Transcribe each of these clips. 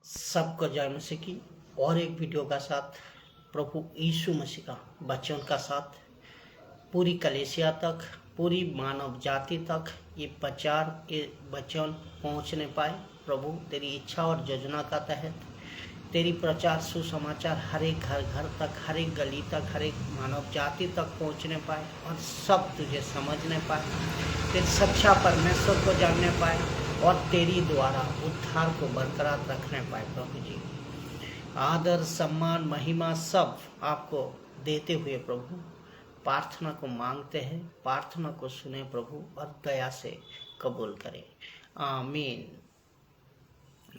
सबको जय मसीह की और एक वीडियो का साथ प्रभु यीशु मसीह का वचन का साथ पूरी कलीसिया तक, पूरी मानव जाति तक ये प्रचार के वचन पहुंचने पाए। प्रभु तेरी इच्छा और योजना का तहत तेरी प्रचार सुसमाचार हर एक घर घर तक, हर एक गली तक, हर एक मानव जाति तक पहुंचने पाए और सब तुझे समझने पाए, तेरे सच्चा परमेश्वर को जानने पाए और तेरी द्वारा उद्धार को बरकरार रखने पाए। प्रभु जी, आदर सम्मान महिमा सब आपको देते हुए प्रभु प्रार्थना को मांगते हैं। प्रार्थना को सुने प्रभु और दया से कबूल करें। आमीन।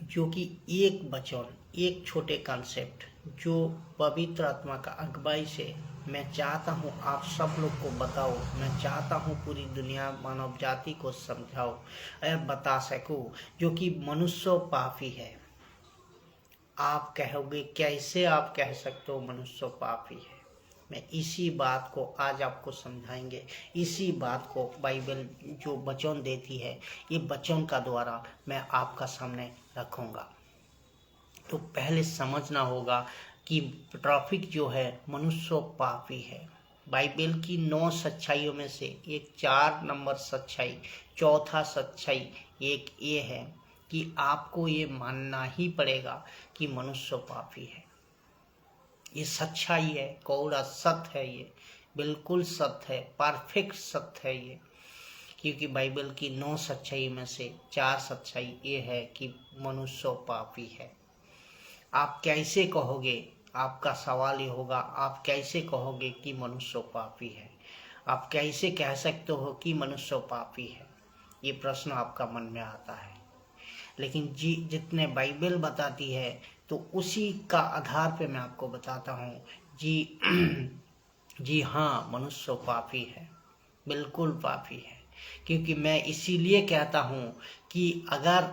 जो कि एक वचन, एक छोटे कॉन्सेप्ट जो पवित्र आत्मा का अगुवाई से मैं चाहता हूँ आप सब लोग को बताओ, मैं चाहता हूँ पूरी दुनिया मानव जाति को समझाओ और बता सकूँ, जो कि मनुष्य पापी है। आप कहोगे कैसे आप कह सकते हो मनुष्य पापी है? मैं इसी बात को आज आपको समझाएंगे। इसी बात को बाइबल जो वचन देती है, ये वचन का द्वारा मैं आपका सामने रखूंगा। तो पहले समझना होगा कि ट्रैफिक जो है मनुष्य पापी है। बाइबल की 9 सच्चाइयों में से एक 4 नंबर सच्चाई, चौथा सच्चाई एक ये है कि आपको ये मानना ही पड़ेगा कि मनुष्य पापी है। ये सच्चाई है, कौड़ा सत्य है, ये बिल्कुल सत्य है, परफेक्ट सत्य है ये। क्योंकि बाइबल की 9 सच्चाई में से 4 सच्चाई ये है कि मनुष्य पापी है। आप कैसे कहोगे? आपका सवाल ये होगा, आप कैसे कहोगे कि मनुष्य पापी है? आप कैसे कह सकते हो कि मनुष्य पापी है? ये प्रश्न आपका मन में आता है। लेकिन जितने बाइबल बताती है तो उसी का आधार पे मैं आपको बताता हूँ जी। जी हाँ, मनुष्य पापी है, बिल्कुल पापी है। क्योंकि मैं इसीलिए कहता हूँ कि अगर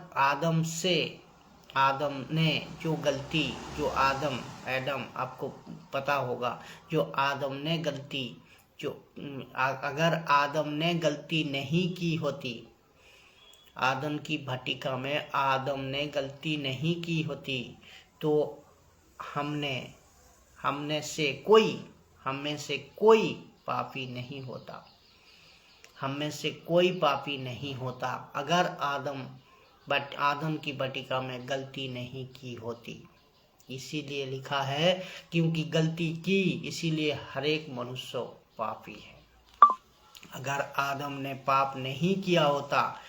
आदम ने जो गलती, जो एडम आपको पता होगा, जो आदम ने गलती, जो अगर आदम ने गलती नहीं की होती, आदम की भटिका में आदम ने गलती नहीं की होती तो हम में से कोई पापी नहीं होता। हम में से कोई पापी नहीं होता अगर आदम की भटिका में गलती नहीं की होती। इसीलिए लिखा है, क्योंकि गलती की इसीलिए हर एक मनुष्य पापी है। अगर आदम ने पाप नहीं किया होता,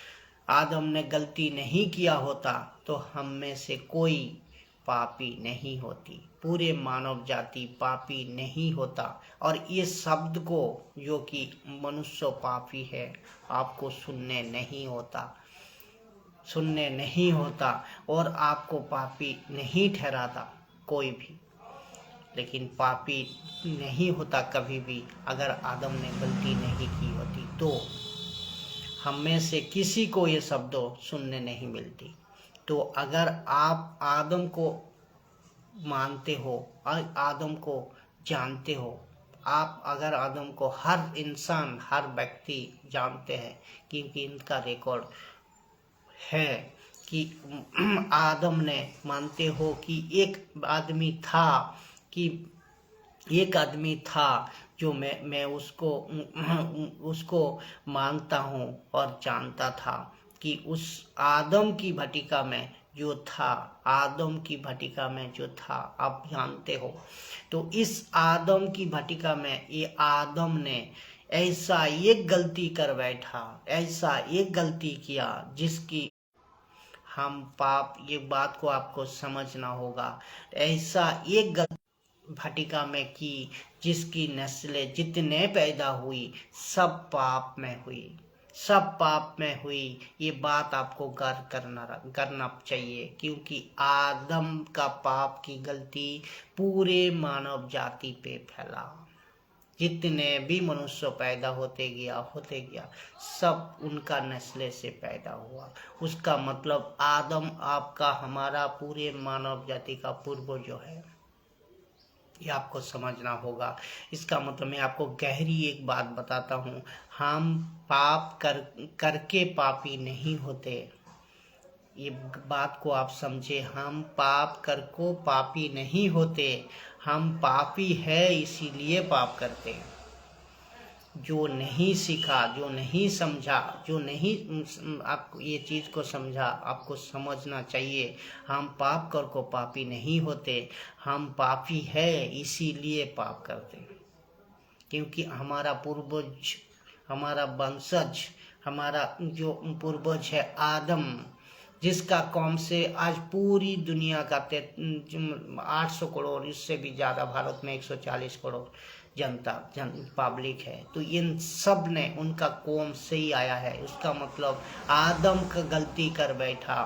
आदम ने गलती नहीं किया होता तो हम में से कोई पापी नहीं होती, पूरे मानव जाति पापी नहीं होता। और ये शब्द को जो कि मनुष्य पापी है आपको सुनने नहीं होता और आपको पापी नहीं ठहराता कोई भी। लेकिन पापी नहीं होता कभी भी अगर आदम ने गलती नहीं की होती तो हम में से किसी को ये शब्द सुनने नहीं मिलती। तो अगर आप आदम को मानते हो और आदम को जानते हो, आप अगर आदम को हर इंसान, हर व्यक्ति जानते हैं, क्योंकि इनका रिकॉर्ड है कि आदम ने, मानते हो कि एक आदमी था जो मैं उसको मानता हूँ और जानता था कि उस आदम की भटिका में जो था, आप जानते हो। तो इस आदम की भटिका में ये आदम ने ऐसा एक गलती कर बैठा, ऐसा एक गलती किया जिसकी हम पाप, ये बात को आपको समझना होगा, ऐसा एक गलती भटिका में की जिसकी नस्लें जितने पैदा हुई सब पाप में हुई। ये बात आपको गौर करना चाहिए, क्योंकि आदम का पाप की गलती पूरे मानव जाति पे फैला। जितने भी मनुष्य पैदा होते गया सब उनका नस्ले से पैदा हुआ। उसका मतलब आदम आपका, हमारा, पूरे मानव जाति का पूर्वज जो है, ये आपको समझना होगा। इसका मतलब मैं आपको गहरी एक बात बताता हूँ, हम पाप करके पापी नहीं होते। ये बात को आप समझे। हम पाप कर को पापी नहीं होते, हम पापी है इसीलिए पाप करते हैं। जो नहीं सीखा, जो नहीं समझा, जो नहीं आपको ये चीज़ को समझा, आपको समझना चाहिए। हम पाप कर को पापी नहीं होते, हम पापी है इसीलिए पाप करते हैं। क्योंकि हमारा पूर्वज, हमारा वंशज, हमारा जो पूर्वज है आदम, जिसका कौम से आज पूरी दुनिया का 800 करोड़, इससे भी ज़्यादा, भारत में 140 करोड़ पब्लिक है, तो इन सब ने उनका कौम से ही आया है। उसका मतलब आदम का गलती कर बैठा,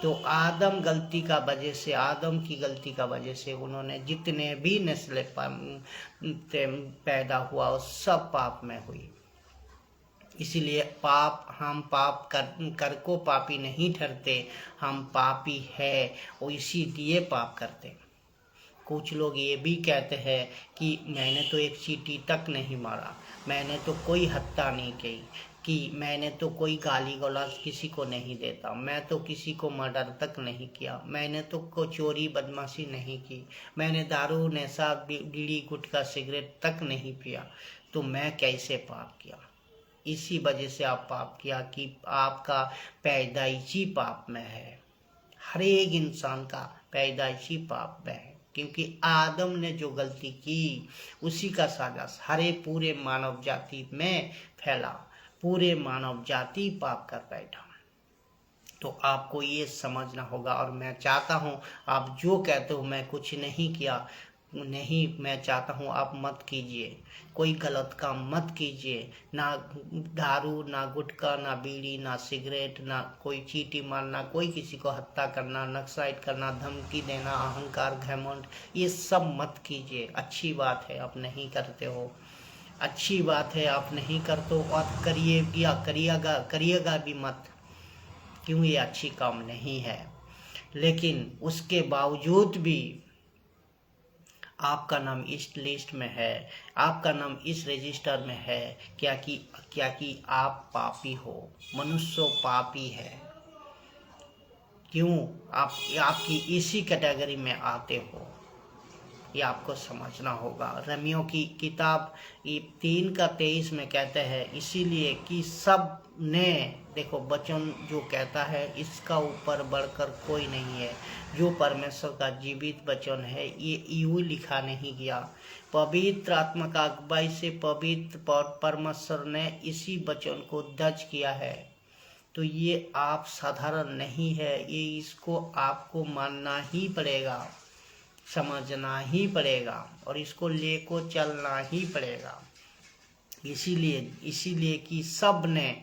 तो आदम गलती का वजह से, आदम की गलती का वजह से उन्होंने जितने भी नस्लें पैदा हुआ वो सब पाप में हुई। इसीलिए पाप, हम पाप कर को पापी नहीं ठहरते, हम पापी है और इसीलिए पाप करते। कुछ लोग ये भी कहते हैं कि मैंने तो एक चींटी तक नहीं मारा, मैंने तो कोई हत्या नहीं की, कि मैंने तो कोई गाली गलौज किसी को नहीं देता, मैं तो किसी को मर्डर तक नहीं किया, मैंने तो कोई चोरी बदमाशी नहीं की, मैंने दारू नशा बीड़ी गुटखा सिगरेट तक नहीं पिया, तो मैं कैसे पाप किया? इसी वजह से आप पाप किया कि आपका पैदाइशी पाप में है। हर एक इंसान का पैदाइशी पाप में है, क्योंकि आदम ने जो गलती की उसी का साजा हरे पूरे मानव जाति में फैला, पूरे मानव जाति पाप कर बैठा। तो आपको ये समझना होगा। और मैं चाहता हूँ आप जो कहते हो मैं कुछ नहीं किया, नहीं, मैं चाहता हूँ आप मत कीजिए, कोई गलत काम मत कीजिए, ना दारू, ना गुटखा, ना बीड़ी, ना सिगरेट, ना कोई चींटी मारना, कोई किसी को हत्या करना, नक्साइट करना, धमकी देना, अहंकार, घमंड, ये सब मत कीजिए। अच्छी बात है आप नहीं करते हो, अच्छी बात है आप नहीं करते हो, और करिएगा भी मत, क्यों? ये अच्छी काम नहीं है। लेकिन उसके बावजूद भी आपका नाम इस लिस्ट में है, आपका नाम इस रजिस्टर में है, क्या कि आप पापी हो, मनुष्य पापी है। क्यों आप आपकी इसी कैटेगरी में आते हो, ये आपको समझना होगा। रमियों की किताब 3:23 में कहते हैं, इसीलिए कि सब ने, देखो वचन जो कहता है इसका ऊपर बढ़कर कोई नहीं है, जो परमेश्वर का जीवित वचन है, ये यूं लिखा नहीं गया, पवित्र आत्मा का अगुवाई से पवित्र परमेश्वर ने इसी वचन को दर्ज किया है। तो ये आप साधारण नहीं है, ये इसको आपको मानना ही पड़ेगा, समझना ही पड़ेगा, और इसको लेको चलना ही पड़ेगा। इसीलिए कि सब ने,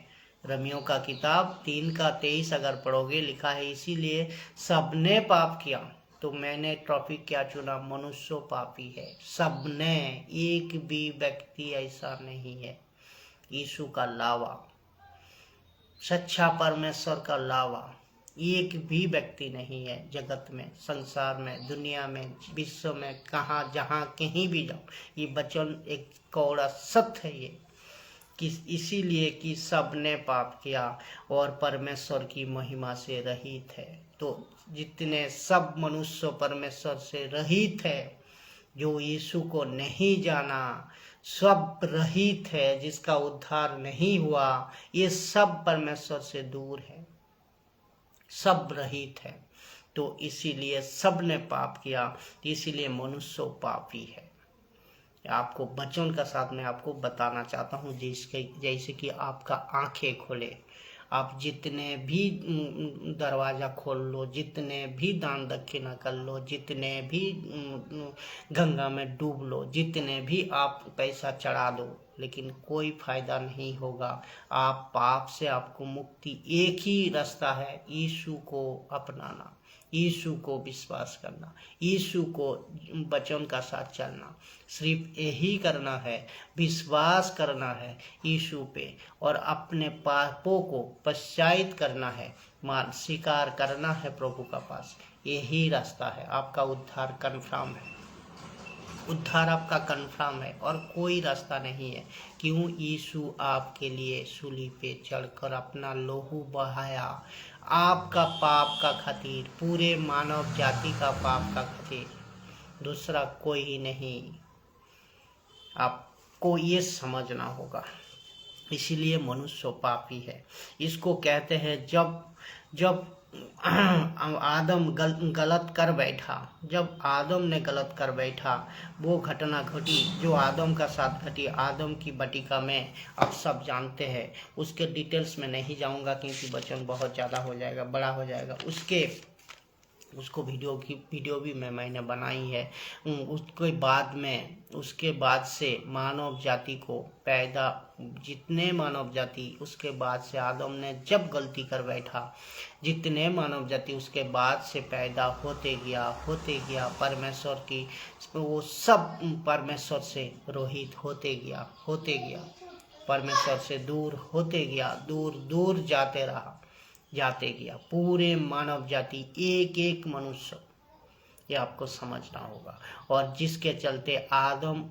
रमियों का किताब 3:23 अगर पढ़ोगे, लिखा है इसीलिए सब ने पाप किया। तो मैंने टॉपिक क्या चुना? मनुष्य पापी है, सब ने, एक भी व्यक्ति ऐसा नहीं है यीशु का लावा, सच्चा परमेश्वर का लावा एक भी व्यक्ति नहीं है जगत में, संसार में, दुनिया में, विश्व में, कहाँ जहाँ कहीं भी जाओ, ये वचन एक कौड़ा सत्य है ये, कि इसीलिए कि सब ने पाप किया और परमेश्वर की महिमा से रहित है। तो जितने सब मनुष्य परमेश्वर से रहित है, जो यीशु को नहीं जाना, सब रहित है, जिसका उद्धार नहीं हुआ, ये सब परमेश्वर से दूर है, सब रहित है। तो इसीलिए सब ने पाप किया, इसीलिए मनुष्य पापी है। आपको वचन का साथ में आपको बताना चाहता हूँ, जैसे कि आपका आंखें खोले, आप जितने भी दरवाज़ा खोल लो, जितने भी दान दक्षिणा कर लो, जितने भी गंगा में डूब लो, जितने भी आप पैसा चढ़ा दो, लेकिन कोई फायदा नहीं होगा। आप पाप से आपको मुक्ति, एक ही रास्ता है, यीशु को अपनाना, यीशु को विश्वास करना, यीशु को वचन का साथ चलना, सिर्फ यही करना है, विश्वास करना है यीशु पे, और अपने पापों को पश्चाताप करना है, स्वीकार करना है प्रभु का पास। यही रास्ता है, आपका उद्धार कन्फर्म है, उद्धार आपका कन्फर्म है, और कोई रास्ता नहीं है। क्यों? यीशु आपके लिए सूली पे चढ़कर अपना लहू बहाया, आपका पाप का खातिर, पूरे मानव जाति का पाप का खातिर, दूसरा कोई ही नहीं। आपको ये समझना होगा। इसीलिए मनुष्य पापी है। इसको कहते हैं जब आदम गलत कर बैठा, जब आदम ने गलत कर बैठा, वो घटना घटी जो आदम का साथ घटी, आदम की बटिका में, अब सब जानते हैं। उसके डिटेल्स में नहीं जाऊंगा क्योंकि वचन बहुत ज़्यादा हो जाएगा, बड़ा हो जाएगा। उसको वीडियो भी मैंने बनाई है। उसके बाद से मानव जाति को पैदा, जितने मानव जाति उसके बाद से आदम ने जब गलती कर बैठा, जितने मानव जाति उसके बाद से पैदा होते गया परमेश्वर की, वो सब परमेश्वर से रोहित होते गया, परमेश्वर से दूर होते गया, दूर जाते गया पूरे मानव जाति, एक मनुष्य। ये आपको समझना होगा। और जिसके चलते आदम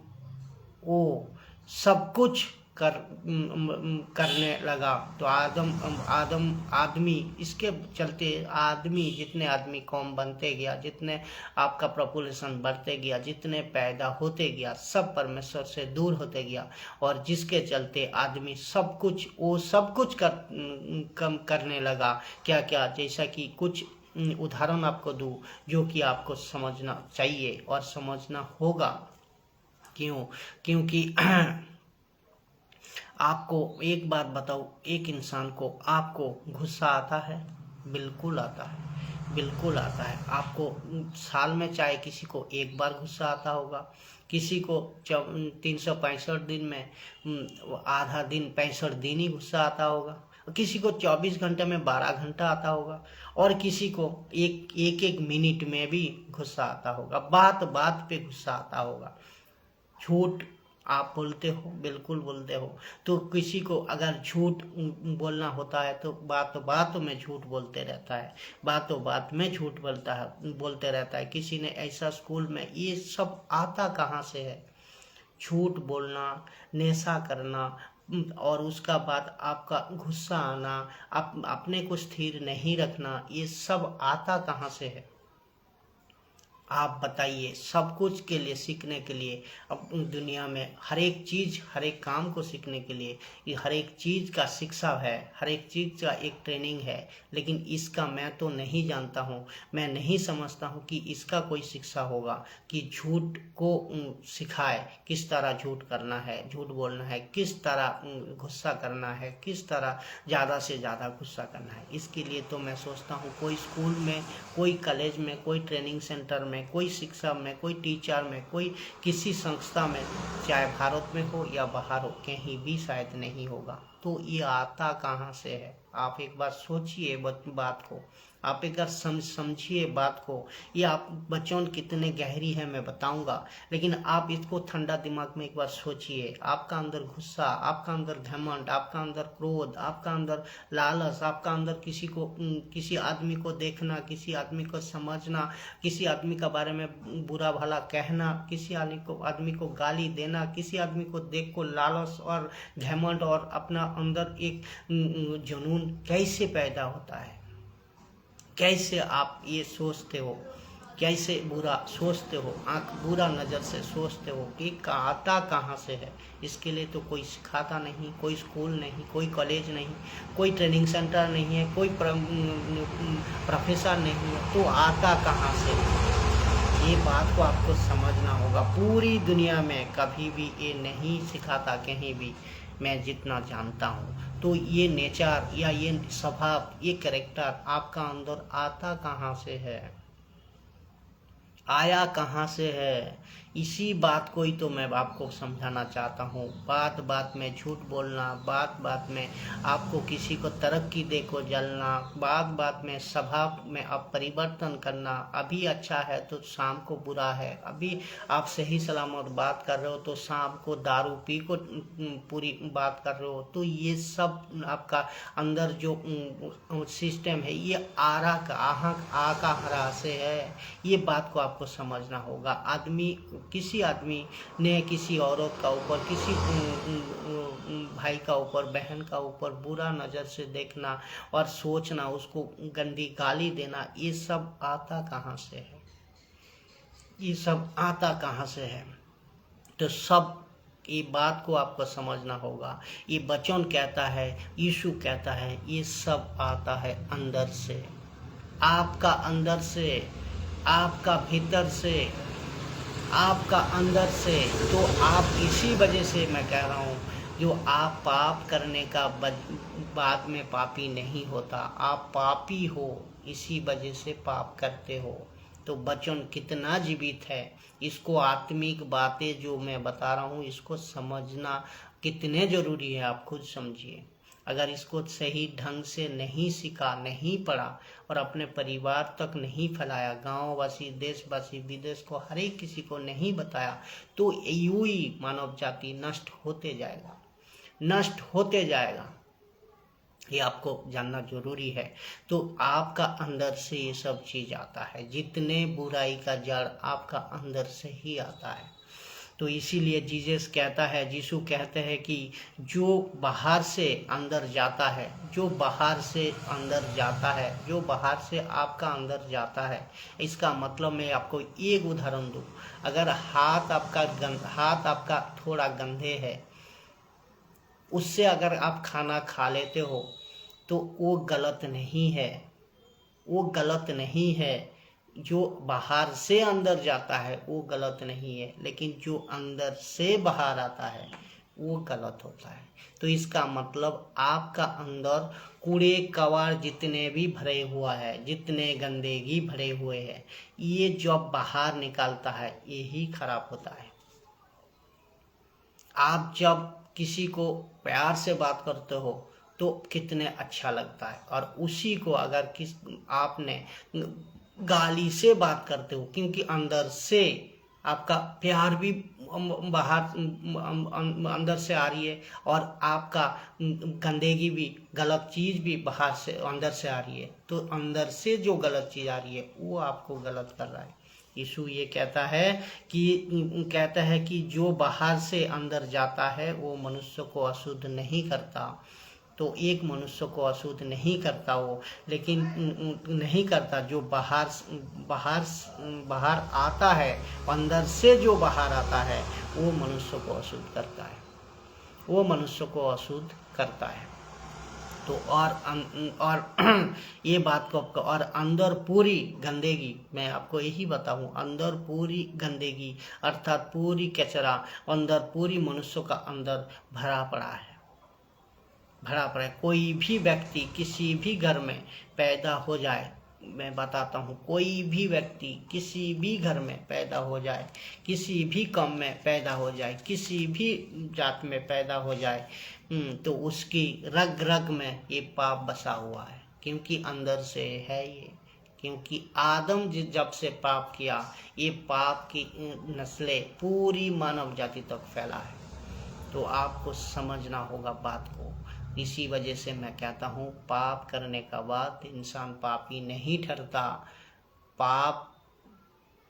वो सब कुछ करने लगा, तो आदमी, इसके चलते आदमी, जितने आदमी कौम बनते गया, जितने आपका पॉपुलेशन बढ़ते गया, जितने पैदा होते गया, सब परमेश्वर से दूर होते गया। और जिसके चलते आदमी सब कुछ करने लगा। क्या, जैसा कि कुछ उदाहरण आपको दूं जो कि आपको समझना चाहिए और समझना होगा। क्योंकि आपको एक बात बताओ, एक इंसान को आपको गुस्सा आता है? बिल्कुल आता है। आपको साल में चाहे किसी को एक बार गुस्सा आता होगा, किसी को 365 दिन में आधा दिन 65 दिन ही गुस्सा आता होगा, किसी को 24 घंटे में 12 घंटा आता होगा, और किसी को एक मिनट में भी गुस्सा आता होगा, बात पे गुस्सा आता होगा। झूठ आप बोलते हो, बिल्कुल बोलते हो। तो किसी को अगर झूठ बोलना होता है तो बात में झूठ बोलते रहता है, बात में झूठ बोलते रहता है। किसी ने ऐसा स्कूल में, ये सब आता कहाँ से है? झूठ बोलना, नेशा करना, और उसका बाद आपका गुस्सा आना, अपने को स्थिर नहीं रखना, ये सब आता कहाँ से है? आप बताइए। सब कुछ के लिए, सीखने के लिए, अब दुनिया में हर एक चीज़, हर एक काम को सीखने के लिए ये हर एक चीज़ का शिक्षा है, हर एक चीज़ का एक ट्रेनिंग है। लेकिन इसका मैं तो नहीं जानता हूँ, मैं नहीं समझता हूँ कि इसका कोई शिक्षा होगा कि झूठ को सिखाए, किस तरह झूठ करना है, झूठ बोलना है, किस तरह गुस्सा करना है, किस तरह ज़्यादा से ज़्यादा गुस्सा करना है। इसके लिए तो मैं सोचता हूँ कोई स्कूल में, कोई कॉलेज में, कोई ट्रेनिंग सेंटर में, कोई शिक्षा में, कोई टीचर में, कोई किसी संस्था में, चाहे भारत में हो या बाहर हो, कहीं भी शायद नहीं होगा। तो ये आता कहाँ से है? आप एक बार सोचिए बात को, आप एक बार समझिए बात को। ये आप बच्चों कितने गहरी है मैं बताऊंगा, लेकिन आप इसको ठंडा दिमाग में एक बार सोचिए। आपका अंदर गुस्सा, आपका अंदर घमंड, आपका अंदर क्रोध, आपका अंदर लालच, आपका अंदर किसी आदमी को देखना, किसी आदमी को समझना, किसी आदमी का बारे में बुरा भला कहना, किसी आदमी को गाली देना, किसी आदमी को देख को लालच और घमंड और अपना अंदर एक जुनून कैसे पैदा होता है? कैसे आप ये सोचते हो? कैसे बुरा सोचते हो? बुरा नज़र से सोचते हो कि आता कहाँ से है? इसके लिए तो कोई सिखाता नहीं, कोई स्कूल नहीं, कोई कॉलेज नहीं, कोई ट्रेनिंग सेंटर नहीं है, कोई प्रोफेसर नहीं है, तो आता कहाँ से? ये बात को आपको समझना होगा। पूरी दुनिया में कभी भी ये नहीं सिखाता, कहीं भी, मैं जितना जानता हूँ। तो ये नेचर या ये स्वभाव, ये कैरेक्टर आपका अंदर आता कहाँ से है, आया कहाँ से है? इसी बात को ही तो मैं आपको समझाना चाहता हूँ। बात में झूठ बोलना, बात में आपको किसी को तरक्की दे को जलना, बात में स्वभाव में आप परिवर्तन करना। अभी अच्छा है तो शाम को बुरा है, अभी आप सही सलामत बात कर रहे हो तो शाम को दारू पी को पूरी बात कर रहे हो। तो ये सब आपका अंदर जो सिस्टम है, ये आका हरा से है। ये बात को आपको आपको समझना होगा। किसी आदमी ने किसी औरत का ऊपर, किसी भाई का ऊपर, बहन का ऊपर बुरा नज़र से देखना और सोचना, उसको गंदी गाली देना, ये सब आता कहाँ से है? ये सब आता कहाँ से है? तो सब ये बात को आपको समझना होगा। ये वचन कहता है, यीशु कहता है, ये सब आता है अंदर से, आपका अंदर से, आपका भीतर से, आपका अंदर से। तो आप इसी वजह से मैं कह रहा हूँ, जो आप पाप करने का बाद में पापी नहीं होता, आप पापी हो, इसी वजह से पाप करते हो। तो वचन कितना जीवित है, इसको आत्मिक बातें जो मैं बता रहा हूँ, इसको समझना कितने ज़रूरी है, आप खुद समझिए। अगर इसको सही ढंग से नहीं सीखा, नहीं पढ़ा और अपने परिवार तक नहीं फैलाया, गांववासी, देशवासी, विदेश को, हर एक किसी को नहीं बताया, तो यूं ही मानव जाति नष्ट होते जाएगा, नष्ट होते जाएगा। ये आपको जानना जरूरी है। तो आपका अंदर से ये सब चीज आता है, जितने बुराई का जड़ आपका अंदर से ही आता है। तो इसीलिए जीसस कहता है, यीशु कहते हैं कि जो बाहर से अंदर जाता है, जो बाहर से अंदर जाता है, जो बाहर से आपका अंदर जाता है, इसका मतलब मैं आपको एक उदाहरण दूं। अगर हाथ आपका थोड़ा गंदे है, उससे अगर आप खाना खा लेते हो तो वो गलत नहीं है, वो गलत नहीं है। जो बाहर से अंदर जाता है वो गलत नहीं है, लेकिन जो अंदर से बाहर आता है वो गलत होता है। तो इसका मतलब आपका अंदर कूड़े कबाड़ जितने भी भरे हुआ है, जितने गंदगी भरे हुए हैं, ये जब बाहर निकालता है यही खराब होता है। आप जब किसी को प्यार से बात करते हो तो कितने अच्छा लगता है, और उसी को अगर आपने गाली से बात करते हो, क्योंकि अंदर से आपका प्यार भी बाहर अंदर से आ रही है, और आपका गंदगी भी, गलत चीज भी बाहर से अंदर से आ रही है। तो अंदर से जो गलत चीज आ रही है वो आपको गलत कर रहा है। यीशु ये कहता है कि जो बाहर से अंदर जाता है वो मनुष्य को अशुद्ध नहीं करता। तो एक मनुष्य को अशुद्ध नहीं करता वो, लेकिन नहीं करता जो बाहर आता है, अंदर से जो बाहर आता है वो मनुष्य को अशुद्ध करता है, वो मनुष्य को अशुद्ध करता है। तो और ये बात को आपको, और अंदर पूरी गंदगी, मैं आपको यही बताऊं, अंदर पूरी गंदगी अर्थात पूरी कचरा, अंदर पूरी मनुष्य का अंदर भरा पड़ा है। कोई भी व्यक्ति किसी भी घर में पैदा हो जाए, मैं बताता हूँ, कोई भी व्यक्ति किसी भी घर में पैदा हो जाए, किसी भी कौम में पैदा हो जाए, किसी भी जात में पैदा हो जाए, तो उसकी रग रग में ये पाप बसा हुआ है, क्योंकि अंदर से है ये। क्योंकि आदम जब से पाप किया, ये पाप की नस्लें पूरी मानव जाति तक फैला है। तो आपको समझना होगा बात को। इसी वजह से मैं कहता हूँ, पाप करने का बाद इंसान पापी नहीं ठहरता, पाप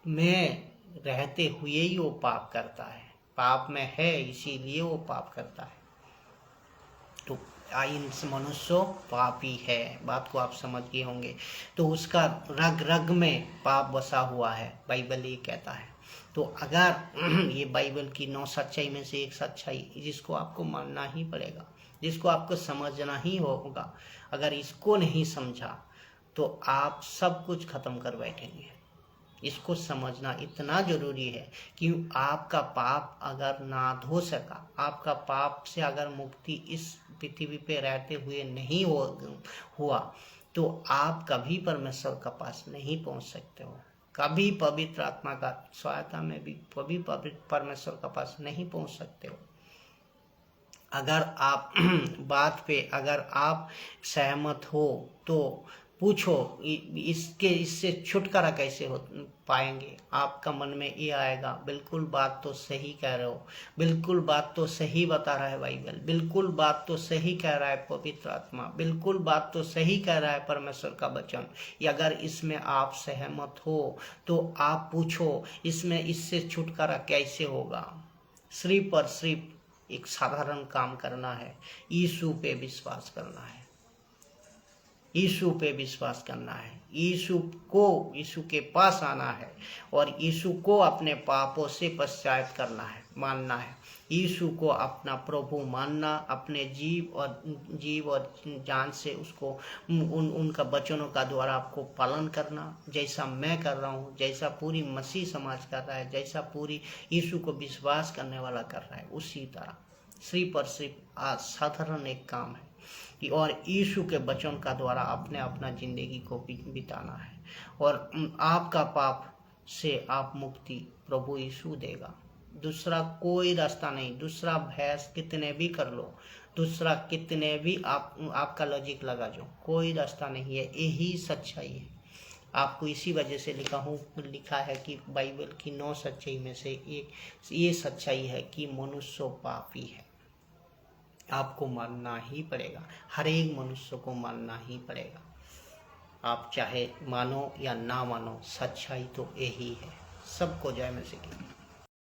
में रहते हुए ही वो पाप करता है, पाप में है इसीलिए वो पाप करता है। तो मनुष्य पापी है, बात को आप समझ गए होंगे। तो उसका रग रग में पाप बसा हुआ है, बाइबल ये कहता है। तो अगर ये बाइबल की 9 सच्चाई में से एक सच्चाई, जिसको आपको मानना ही पड़ेगा, जिसको आपको समझना ही होगा, अगर इसको नहीं समझा तो आप सब कुछ खत्म कर बैठेंगे। इसको समझना इतना जरूरी है कि आपका पाप अगर ना धो सका, आपका पाप से अगर मुक्ति इस पृथ्वी पे रहते हुए नहीं हुआ, तो आप कभी परमेश्वर का पास नहीं पहुंच सकते हो, कभी पवित्र आत्मा का सहायता में भी कभी परमेश्वर का पास नहीं पहुंच सकते हो। अगर आप बात पे अगर आप सहमत हो तो पूछो इससे छुटकारा कैसे हो पाएंगे। आपका मन में ये आएगा, बिल्कुल बात तो सही कह रहे हो, बिल्कुल बात तो सही बता रहा है बाइबल, बिल्कुल बात तो सही कह रहा है पवित्र आत्मा, बिल्कुल बात तो सही कह रहा है परमेश्वर का वचन। अगर इसमें आप सहमत हो तो आप पूछो इससे छुटकारा कैसे होगा। सिर्फ और सिर्फ एक साधारण काम करना है, यीशु पे विश्वास करना है, यीशु पे विश्वास करना है, यीशु के पास आना है और यीशु को अपने पापों से पश्चाताप करना है, मानना है, यीशु को अपना प्रभु मानना, अपने जीव और जान से उसको उनका वचनों का द्वारा आपको पालन करना, जैसा मैं कर रहा हूँ, जैसा पूरी मसीह समाज कर रहा है, जैसा पूरी यीशु को विश्वास करने वाला कर रहा है, उसी तरह सिर्फ और सिर्फ आज साधारण एक काम है और यीशु के वचन का द्वारा अपना जिंदगी को बिताना है और आपका पाप से आप मुक्ति प्रभु यीशु देगा। दूसरा कोई रास्ता नहीं, दूसरा भैंस कितने भी कर लो, दूसरा कितने भी आपका लॉजिक लगा जो, कोई रास्ता नहीं है, यही सच्चाई है। आपको इसी वजह से लिखा है कि बाइबल की 9 सच्चाई में से एक ये सच्चाई है कि मनुष्य पापी है। आपको मानना ही पड़ेगा, हर एक मनुष्य को मानना ही पड़ेगा। आप चाहे मानो या ना मानो, सच्चाई तो यही है। सबको जय मसीह की।